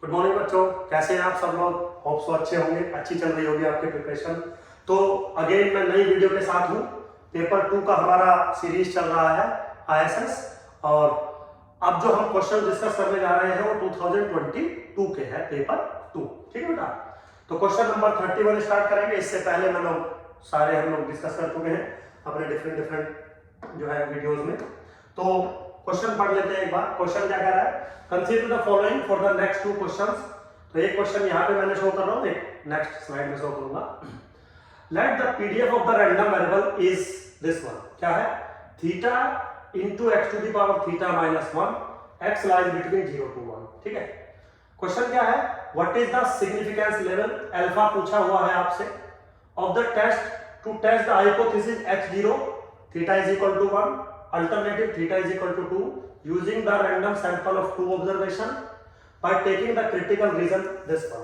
Good morning बच्चों, कैसे हैं आप सब लोग। होप सो अच्छे होंगे, अच्छी चल रही होगी आपकी प्रिपरेशन। तो अगेन मैं नई वीडियो के साथ हूँ। पेपर 2 का हमारा सीरीज चल रहा है ISS, और अब जो हम क्वेश्चन डिस्कस करने जा रहे हैं वो 2022 के हैं, पेपर 2। ठीक है बेटा। तो क्वेश्चन नंबर 31 स्टार्ट करेंगे। इससे पहले हम लोग डिस्कस कर चुके हैं अपने डिफरेंट जो है वीडियोज में। तो क्वेश्चन पढ़ लेते हैं एक बार। क्वेश्चन क्या कह रहा है, consider the following for the next 2 questions. तो एक क्वेश्चन यहाँ पे मैंने शो कर रहा हूँ, एक नेक्स्ट स्लाइड में शो करूंगा। Let the PDF of the random variable is this one. क्या है, theta into x to the power theta minus 1, x lies between 0 to 1। ठीक है। क्वेश्चन क्या है, what is the significance level, alpha पूछा हुआ है आपसे, of the test to test the hypothesis x0 theta is equal to 1, alternative theta is equal to 2 using the random sample of 2 observation by taking the critical region this one।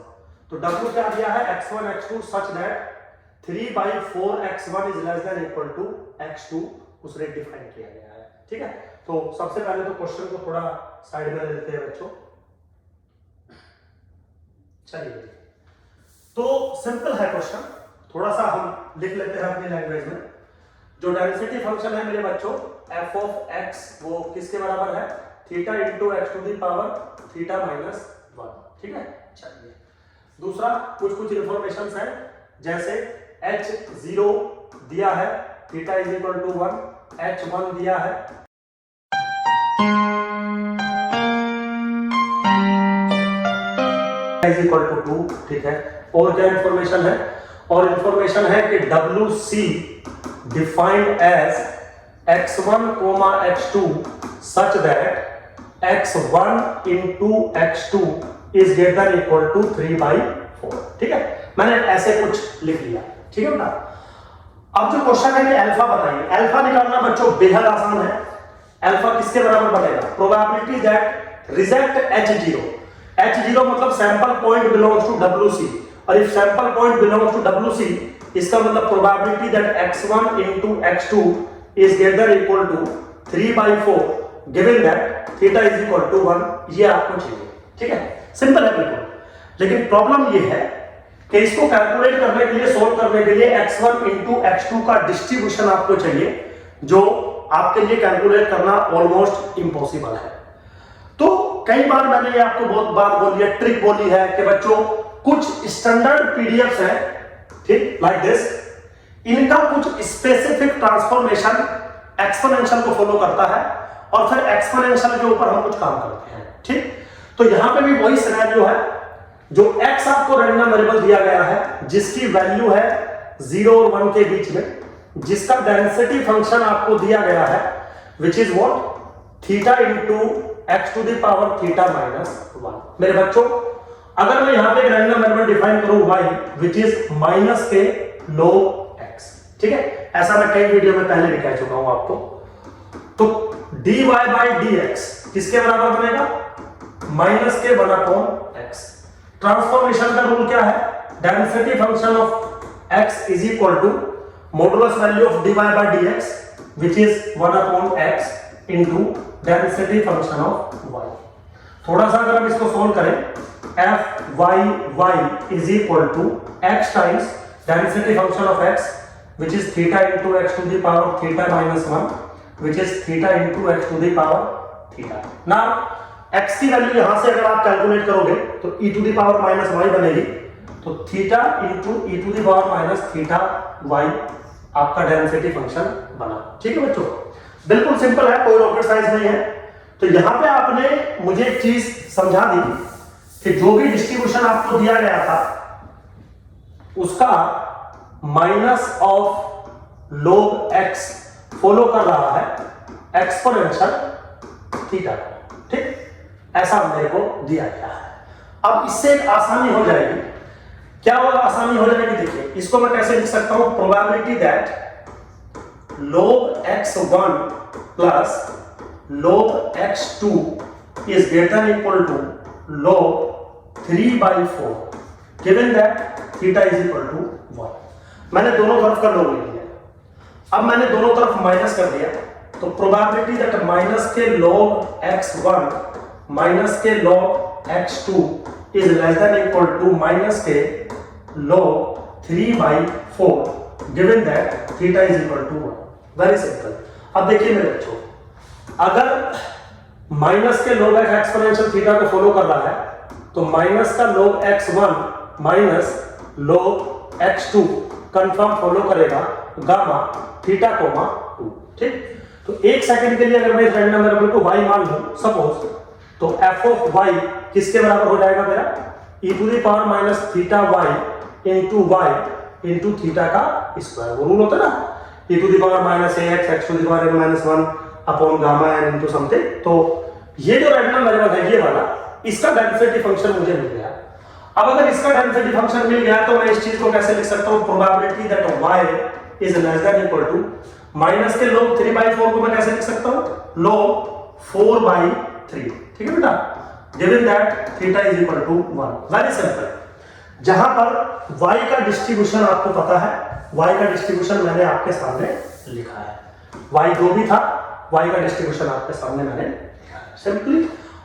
तो W क्या दिया है, x1 x2 such that 3/4 x1 is less than equal to x2, उसे define किया गया है। ठीक है। तो सबसे पहले तो क्वेश्चन को थोड़ा साइड में ले लेते हैं बच्चों। चलिए, तो सिंपल है क्वेश्चन, थोड़ा सा हम लिख लेते हैं अपनी लैंग्वेज में। जो डेंसिटी फंक्शन है मेरे बच्चों f ऑफ x, वो किसके बराबर है, theta into x to the power theta minus 1। ठीक है। चलिए, दूसरा कुछ इंफॉर्मेशन है, जैसे h0 दिया है, theta is equal to 1, h1 दिया है, इज इक्वल टू 2। ठीक है। और क्या इंफॉर्मेशन है, और इंफॉर्मेशन है कि WC defined as x1, x2 such that x1 into x2 is greater than equal to 3/4। ठीक है, मैंने ऐसे कुछ लिख लिया। ठीक है बेटा। अब जो क्वेश्चन है कि अल्फा बताइए। अल्फा निकालना बच्चों बेहद आसान है। अल्फा किसके बराबर बनेगा, प्रोबेबिलिटी दैट रिजेक्ट h0 मतलब sample point belongs to WC, और if sample point belongs to WC, इसका मतलब probability that x1 into x2 is greater equal to 3/4 given that theta is equal to 1। ये आपको चाहिए। ठीक है, सिंपल है बिल्कुल। लेकिन प्रॉब्लम ये है कि इसको कैलकुलेट करने के लिए, सोल्व करने के लिए x1 into x2 का डिस्ट्रीब्यूशन आपको चाहिए, जो आपके लिए कैलकुलेट करना ऑलमोस्ट इम्पॉसिबल है। तो कई बार मैंने ये आपको बहुत बात बोली है, ट्रिक बोली है कि बच्चों कुछ स्टैंडर्ड पीडीएफ्स हैं, ठीक, लाइक दिस, इनका कुछ स्पेसिफिक ट्रांसफॉर्मेशन एक्सपोनेंशियल को फॉलो करता है, और फिर एक्सपोनेंशियल के ऊपर हम कुछ काम करते हैं। ठीक। तो यहां पे भी वही सिनेरियो है, जो x आपको रैंडम वेरिएबल दिया गया है, जिसकी वैल्यू है 0 और 1 के बीच में, जिसका डेंसिटी फंक्शन आपको दिया गया है, which is what, theta into x to the power theta minus 1। मेरे बच्चों, अगर मैं यहां पे एक रैंडम वेरिएबल डिफाइन करूं y, विच इज माइनस के log x। ठीक है, ऐसा मैं कई वीडियो में पहले भी कह चुका हूं आपको। तो dy by dx किसके बराबर बनेगा, माइनस के 1/x। ट्रांसफॉर्मेशन का रूल क्या है, density function of x is equal to modulus value of dy by dx, which is 1/x into density function of y। थोड़ा सा अगर हम इसको सोल्व करें, f(y) is equal to x times density function of x, which is theta into x to the power theta minus 1, which is theta into x to the power theta। Now x की value यहां से अगर आप calculate करोगे तो e to the power minus y बनेगी, तो theta into e to the power minus theta y आपका डेंसिटी फंक्शन बना। ठीक है बच्चों, बिल्कुल सिंपल है, कोई रॉकेट साइंस नहीं है। तो यहां पे आपने मुझे एक चीज समझा दी कि जो भी डिस्ट्रीब्यूशन आपको दिया गया था, उसका minus of log x follow कर रहा है एक्सपोनेंशियल थीटा। ठीक, ऐसा मेरे को दिया गया है। अब इससे एक आसानी हो जाएगी। क्या वो आसानी हो जाएगी, देखिए इसको मैं कैसे लिख सकता हूं, probability that log x1 plus log x2 is greater than equal to log 3/4 given that theta is equal to 1। मैंने दोनों तरफ का log ले लिया, अब मैंने दोनों तरफ माइनस कर दिया, तो प्रोबेबिलिटी दैट माइनस के log x1 माइनस के log x2 is less than equal to minus के log 3/4 given that theta is equal to 1। Very simple. अब देखिए मेरे बच्चों, अगर माइनस के log x एक्सपोनेंशियल थीटा को फॉलो कर रहा है तो माइनस का log x1 minus log x2 confirm follow करेगा गामा थीटा कोमा 2। ठीक, तो एक सेकंड के लिए अगर मैं रैंडम वेरिएबल को y मान लूं सपोज, तो f ऑफ y किसके बराबर हो जाएगा मेरा e to the power minus theta y into y into theta का स्क्वायर। वो रूल होता है ना, e to the power minus ax x to the power minus 1 upon gamma n into something. तो ये जो रैंडम वेरिएबल है ये वाला, इसका डेंसिटी फंक्शन मुझे मिल गया। अब अगर इसका डेंसिटी फंक्शन मिल गया तो मैं इस चीज को कैसे लिख सकता हूं, probability that y is less than equal to minus के log 3/4 को मैं कैसे लिख सकता हूं, log 4/3। ठीक है बेटा, given that theta is equal to 1। Very simple. जहां पर y का डिस्ट्रीब्यूशन आपको पता है, y का डिस्ट्रीब्यूशन मैंने आपके सामने लिखा है, y जो भी था y का डिस्ट्रीब्यूशन आपके सामने मैंने लिखा है सिंपली।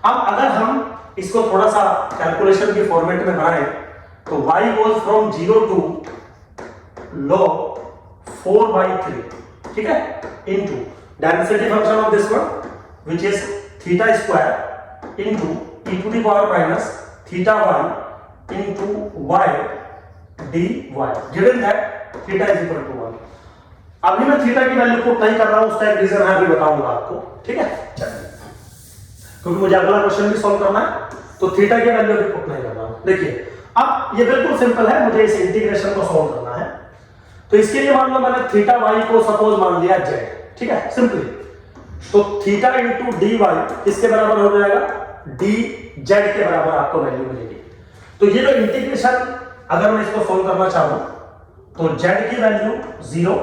अब अगर हम इसको थोड़ा सा कैलकुलेशन के फॉर्मेट में बनाएं तो y goes from 0 to log 4/3, ठीक है, into density function of this one which is theta square into e to the power minus theta y into y dy given that theta is equal to 1। अभी मैं theta की value put नहीं कर रहा हूं, उसका एक रीजन है, अभी बताऊंगा आपको। ठीक है, चलिए, क्योंकि मुझे अगला क्वेश्चन भी सॉल्व करना है तो थीटा की वैल्यू भी पुट नहीं कर रहा हूं। देखिए अब ये बिल्कुल सिंपल है, मुझे इस इंटीग्रेशन को सॉल्व करना है। तो इसके लिए मान लो मैंने थीटा y को सपोज मान लिया z, ठीक है, सिंपली। तो थीटा इंटू dy किसके बराबर हो जाएगा, dz के बराबर आपको वैल्यू मिलेगी। तो ये जो इंटीग्रेशन अगर मैं इसको सॉल्व करना चाहूं तो z की वैल्यू 0,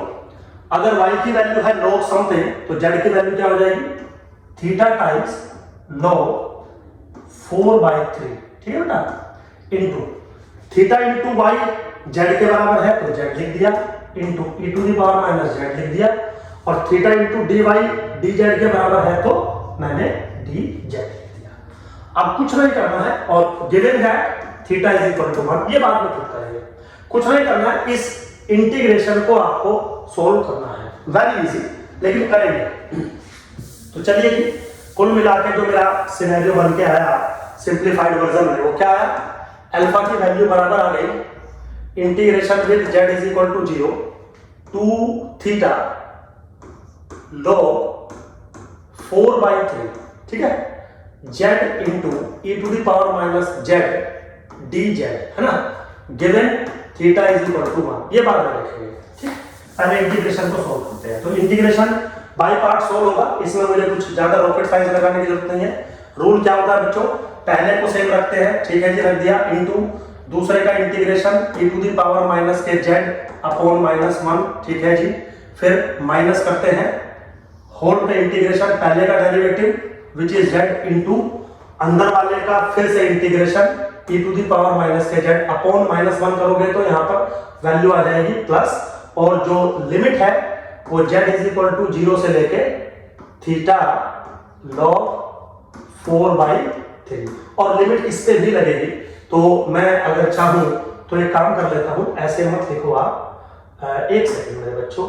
अगर y की वैल्यू है log समथिंग तो z की वैल्यू क्या हो जाएगी, थीटा टाइम्स log 4/3। ठीक है बेटा, into theta into y z के बराबर है तो z लिख दिया, into e to the power minus z लिख दिया, और थीटा इंटू dy dz के बराबर है तो मैंने dz लिख दिया। अब कुछ नहीं करना है, और given that theta is equal to 1, ये बात में पुट करेंगे, कुछ नहीं करना है, इस इंटीग्रेशन को आपको सॉल्व करना है। वेरी इजी, लेकिन करेंगे। तो चलिए जी, कुल मिला के जो मेरा सिनेरियो बन के आया सिंप्लीफाइड वर्जन में, वो क्या है, अल्फा की वैल्यू बराबर आ गई integration with z is equal to 0 to theta log 4/3, ठीक है, z into e to the power minus z dz, है ना, given theta is equal to 1। ये बात में लिखेंगे। ठीक, पहले इंटीग्रेशन को सॉल्व करते हैं। तो इंटीग्रेशन बाय पार्ट सॉल्व होगा, इसमें मुझे कुछ ज्यादा रॉकेट साइंस लगाने की जरूरत नहीं है। रूल क्या होता है बच्चों, पहले को सेम रखते हैं, ठीक है जी, रख दिया, इनटू दूसरे का integration e to the power minus के z अपॉन माइनस 1, ठीक है जी, फिर माइनस करते हैं, होल पे इंटीग्रेशन, पहले का derivative which is z into अंदर वाले का फिर से integration e to the power minus के z अपॉन माइनस 1 करोगे तो यहाँ पर वैल्यू आ जाएगी प्लस, और जो लिमिट है वो z इज इक्वल टू 0 से लेके थीटा log 4/3, और लिमिट इस पे भी लगेगी। तो मैं अगर चाहूं तो एक काम कर लेता हूं, ऐसे मत लिखो आप, एक सेकंड मेरे बच्चों,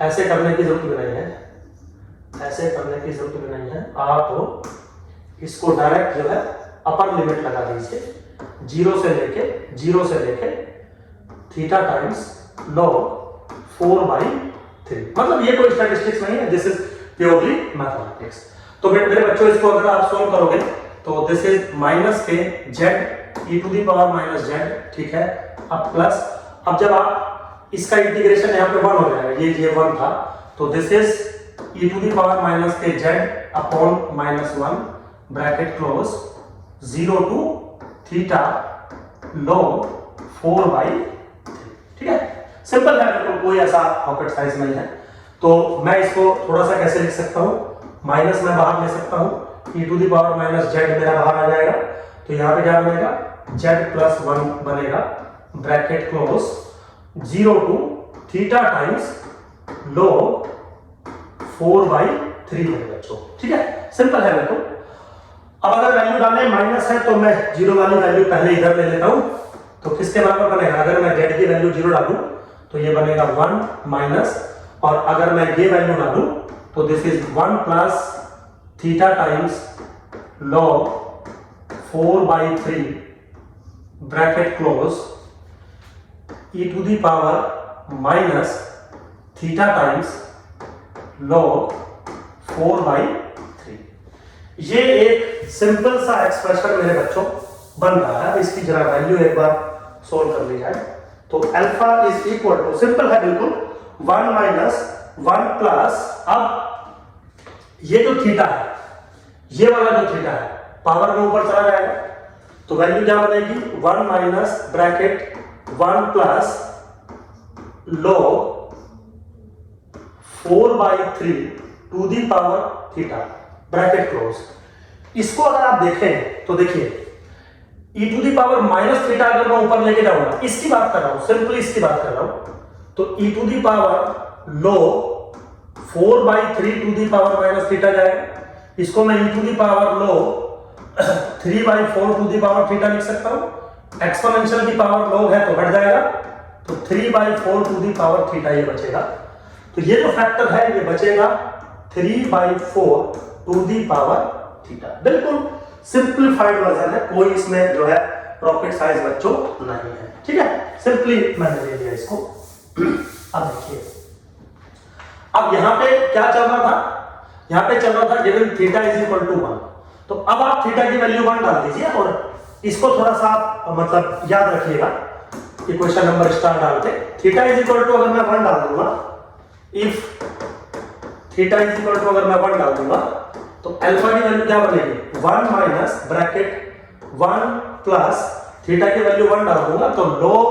ऐसे करने की जरूरत भी नहीं है, ऐसे करने की जरूरत भी नहीं है, आप इसको डायरेक्ट जो है अपर लिमिट लगा दीजिए, 0 से लेके थीटा टाइम्स log 4/3। मतलब ये कोई स्टैटिस्टिक्स नहीं है, दिस इज प्योरली मैथमेटिक्स। तो मेरे बच्चों, इसको अगर आप सॉल्व करोगे तो दिस इज माइनस के z e to the power minus z, ठीक है, अब प्लस, अब जब आप इसका इंटीग्रेशन यहाँ पे 1 हो जाएगा, ये 1 था, तो this is e to the power minus के z upon minus 1 bracket close 0 to theta log 4/3। ठीक है, सिंपल है, बिल्कुल कोई ऐसा रॉकेट साइंस नहीं है। तो मैं इसको थोड़ा सा कैसे लिख सकता हूँ, माइनस में बाहर ले सकता हूँ, e to the power minus z मेरा बाहर आ जाएगा, तो यहाँ पे क्या बनेगा, z प्लस 1 बनेगा bracket close 0 to theta times log 4/3 है बच्चों। ठीक है, सिंपल है बिल्कुल। अब अगर वैल्यू डालने माइनस है तो मैं जीरो वाली वैल्यू पहले इधर ले लेता हूं, तो किसके बराबर बनेगा? अगर मैं z की वैल्यू जीरो डालूं तो ये बनेगा 1 माइनस, और अगर मैं ये वैल्यू डालूं तो this is 1 plus theta times log 4/3 bracket close e to the power minus theta times log 4/3। ये एक सिंपल सा एक्सप्रेशन मेरे बच्चों बन रहा है। इसकी जरा वैल्यू एक बार सोल्व कर ली जाए तो alpha is equal to, simple है बिल्कुल, 1 माइनस 1 प्लस, अब ये जो थीटा है, ये वाला जो थीटा है पावर में ऊपर चला जाएगा तो वैल्यू क्या बनेगी? 1 minus bracket 1 plus log 4/3 to the power theta bracket close. इसको अगर आप देखें तो देखिए e to the power minus theta अगर मैं ऊपर लेके जाऊंगा, इसकी बात कर रहा हूं, सिंपली इसकी बात कर रहा हूं, तो e to the power log 4/3 to the power minus theta जाएगा। इसको मैं e to the power log 3/4 to the power theta लिख सकता हूं। एक्सपोनेंशियल की पावर log है तो हट जाएगा, तो 3/4 टू दी पावर थीटा ये बचेगा। तो ये जो फैक्टर है ये बचेगा 3/4 टू दी पावर थीटा। बिल्कुल सिंप्लीफाइड वर्जन है, कोई इसमें जो है रॉकेट साइंस बच्चों नहीं है, ठीक है, सिंपली मैंने दे दिया इसको। अब देखिए, अब यहां पे क्या चल रहा था? यहां पे चल रहा था given theta is equal to 1, तो अब आप थीटा की वैल्यू 1 डाल दीजिए और इसको थोड़ा सा मतलब याद रखिएगा, इक्वेशन नंबर स्टार डाल के थीटा इज इक्वल टू अगर मैं 1 डाल दूंगा, if theta is equal to अगर मैं 1 डाल दूंगा तो अल्फा की वैल्यू क्या बनेगी? 1 माइनस ब्रैकेट 1 प्लस थीटा की वैल्यू 1 डाल दूंगा तो log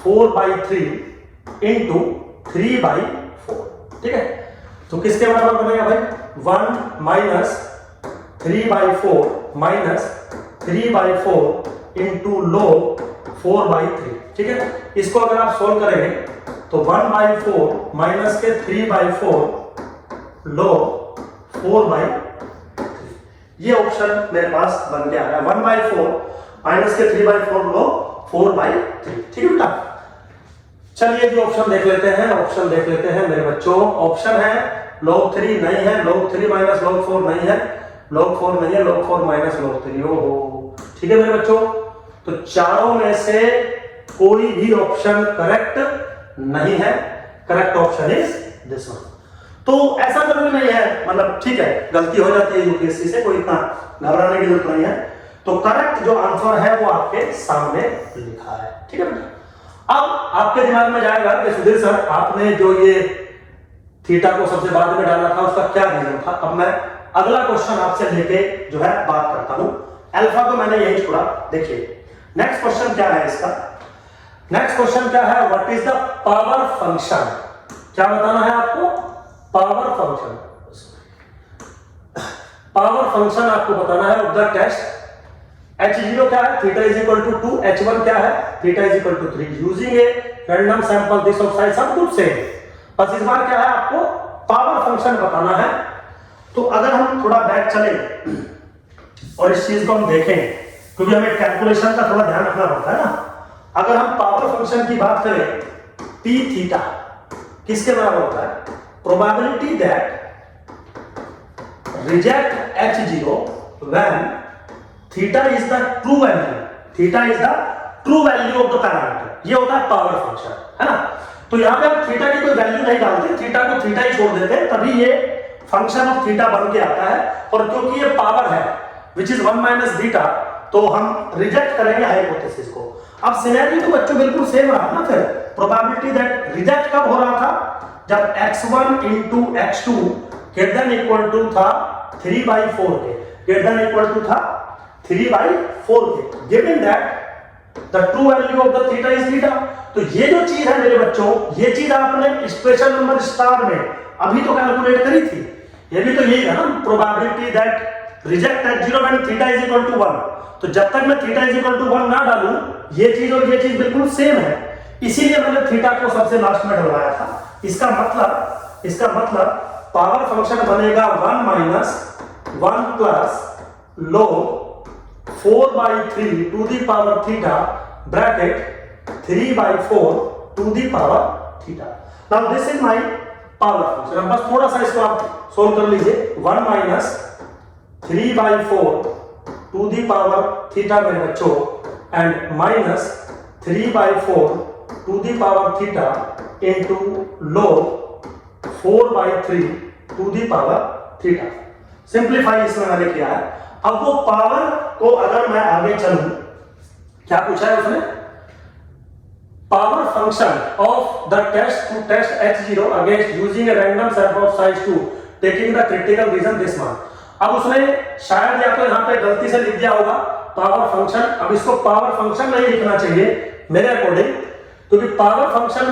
4/3 इंटू 3/4, ठीक है। तो किसके बराबर बनेगा भाई? 1 माइनस 3/4 माइनस 3/4 इंटू log 4/3, ठीक है। इसको अगर आप सोल्व करेंगे तो 1/4 माइनस के 3/4 log 4/3, ये ऑप्शन मेरे पास बन गया है। 1/4 माइनस के 3/4 log 4/3, ठीक है बेटा। चलिए जी ऑप्शन देख लेते हैं, ऑप्शन देख लेते हैं मेरे बच्चों। ऑप्शन है log 3 नहीं है, log 3 माइनस log 4 नहीं है, log 4 नहीं है, log 4 माइनस log 3, ओहो, ठीक है मेरे बच्चों। तो चारों में से कोई भी ऑप्शन करेक्ट नहीं है, correct option is this one. तो ऐसा जरूरी नहीं है, मतलब ठीक है गलती हो जाती है यूपीएससी से, कोई इतना घबराने की जरूरत नहीं है। तो करेक्ट जो आंसर है वो आपके सामने लिखा है, ठीक है बेटा। अब आपके दिमाग में जाएगा कि सुधीर सर आपने जो ये थीटा को सबसे बाद में डाला था उसका क्या रीजन था। अब मैं अगला क्वेश्चन आपसे लेके जो है बात करता हूं। अल्फा को मैंने यही छोड़ा। देखिए नेक्स्ट क्वेश्चन क्या है इसका, नेक्स्ट क्वेश्चन क्या है? What is the power function, क्या बताना है आपको? पावर फंक्शन, पावर फंक्शन आपको बताना है ऑफ द टेस्ट। h0 क्या है? Theta is equal to 2, h1 क्या है? Theta is equal to 3। Using a random sample this of size, सब कुछ सेम, बस इस बार क्या है आपको पावर फंक्शन बताना है। तो अगर हम थोड़ा बैक चले और इस चीज को हम देखें, क्योंकि हमें कैलकुलेशन का थोड़ा ध्यान रखना होता है ना। अगर हम पावर फंक्शन की बात करें, p थीटा किसके बराबर होता है? Probability that reject h0 when theta is the true value, theta is the true value of the parameter, ये होता है पावर फंक्शन, है ना। तो यहां पे हम थीटा की कोई वैल्यू नहीं डालते, थीटा को थीटा ही छोड़ देते हैं, तभी ये फंक्शन ऑफ थीटा बन के आता है। और क्योंकि ये पावर है विच इज 1 माइनस बीटा, तो हम रिजेक्ट करेंगे हाइपोथेसिस को। अब सिनेरियो तो बच्चों बिल्कुल सेम रहा ना। फिर प्रोबेबिलिटी दैट रिजेक्ट कब हो रहा था? जब x1 into x2 greater than equal to था 3/4 के, ग्रेटर देन इक्वल टू था 3/4 के, given that the true value of the theta is theta. तो ये जो चीज है मेरे बच्चों, ये चीज आपने इक्वेशन नंबर स्टार में अभी तो कैलकुलेट करी थी। ये भी तो यही है ना, probability that reject h0 when theta is equal to 1। तो जब तक मैं थीटा इज इक्वल टू 1 ना डालूं, ये चीज और ये चीज बिल्कुल सेम है, इसीलिए मैंने थीटा को सबसे लास्ट में डलवाया था। इसका मतलब पावर फंक्शन बनेगा 1 minus 1 plus log 4/3 to the power theta bracket 3/4 to the power theta. Now this is my power function. अब बस थोड़ा सा इसको आप सोल्व कर लीजिए. 1 minus 3/4 to the power theta मेरे बच्चों and minus 3/4 to the power theta into log 4/3 to the power theta. Simplify इसमें मैंने किया है. अब वो पावर को अगर मैं आगे चलूं, क्या पूछा है उसने? Power function of the test to test H0 against using a random sample of size 2 taking the critical region this मान. अब उसने शायद या तो यहां पे गलती से लिख दिया होगा पावर फंक्शन. अब इसको पावर फंक्शन नहीं लिखना चाहिए मेरे अकॉर्डिंग, क्योंकि पावर फंक्शन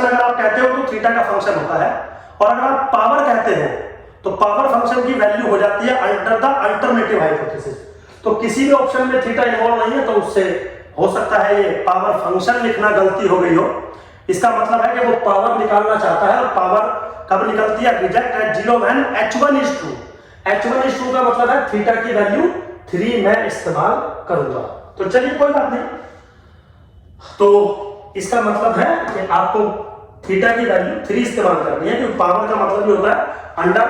अगर आप कहते हो तो थीटा का फंक्शन होता है, और अगर आप पावर कहते हो तो पावर फंक्शन की वैल्यू हो जाती है अंडर द अल्टरनेटिव हाइपोथेसिस. तो किसी भी ऑप्शन में थीटा इन्वॉल्व नहीं है, तो उससे हो सकता है ये पावर फंक्शन लिखना गलती हो गई हो. इसका मतलब है कि वो पावर निकालना चाहता है, और पावर कब निकलती है? Reject at 0 when H1 is true. H1 is true का मतलब है थीटा की वैल्यू 3 मैं इस्तेमाल करूंगा. तो चलिए कोई बात नहीं. तो इसका मतलब है कि आपको थीटा की वैल्यू 3 इस्तेमाल करनी है, क्योंकि पावर का मतलब भी होता है अंडर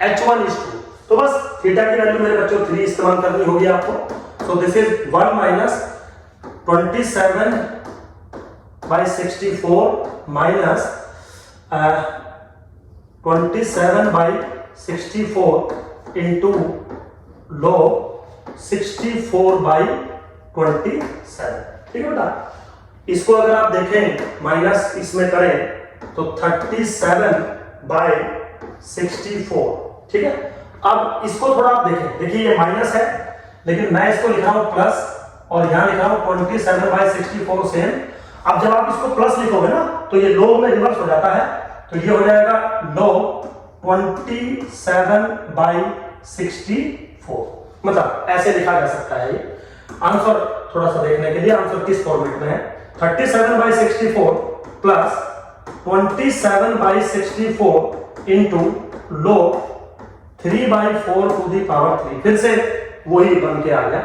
H1 is true. तो बस थीटा की वैल्यू मेरे बच्चों 3 इस्तेमाल करनी होगी आपको. So this is 1 minus 27/64 minus 27/64 into log 64/27. ठीक है बेटा. इसको अगर आप देखें माइनस इसमें करें तो 37/64. ठीक है. अब इसको थोड़ा आप देखें, देखिए ये माइनस है, लेकिन मैं इसको लिखा हूं प्लस, और यहां लिखा हूं 27/64 सेम. अब जब आप इसको प्लस लिखोगे ना तो ये log में रिवर्स हो जाता है, तो ये हो जाएगा log 27/64. मतलब ऐसे लिखा जा सकता है. ये आंसर थोड़ा सा देखने के लिए, आंसर किस फॉर्मेट में है? 37/64 plus 27/64 into log 3/4 to the power 3. फिर से वही बन के आ गया.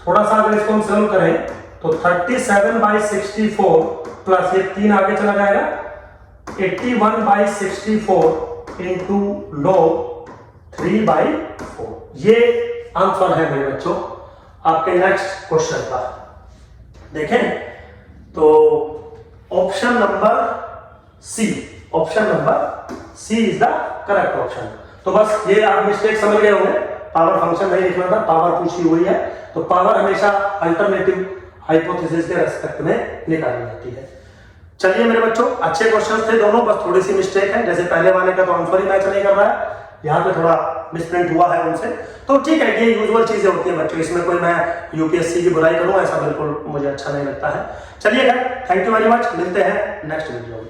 थोड़ा सा अगर इसको हम सॉल्व करें तो 37/64 प्लस ये 3 आगे चला जाएगा 81/64 इंटू log 3/4. ये आंसर है मेरे बच्चों आपके नेक्स्ट क्वेश्चन का. देखें तो option number C is the correct option. तो बस ये आप मिस्टेक समझ गए होंगे. पावर फंक्शन नहीं लिखना था, पावर पूछी हुई है, तो पावर हमेशा अल्टरनेटिव हाइपोथेसिस के रेस्पेक्ट में निकाली जाती है. चलिए मेरे बच्चों, अच्छे क्वेश्चन थे दोनों, बस थोड़ी सी मिस्टेक है. जैसे पहले वाले का तो आंसर ही मैच नहीं कर रहा है, यहाँ पे थोड़ा मिसप्रिंट हुआ है उनसे. तो ठीक है, ये यूजुअल चीजें होती हैं बच्चों, इसमें कोई मैं यूपीएससी की बुराई करूँ ऐसा बिल्कुल मुझे अच्छा नहीं लगता है. चलिए थैंक यू वेरी मच. मिलते हैं नेक्स्ट वीडियो में.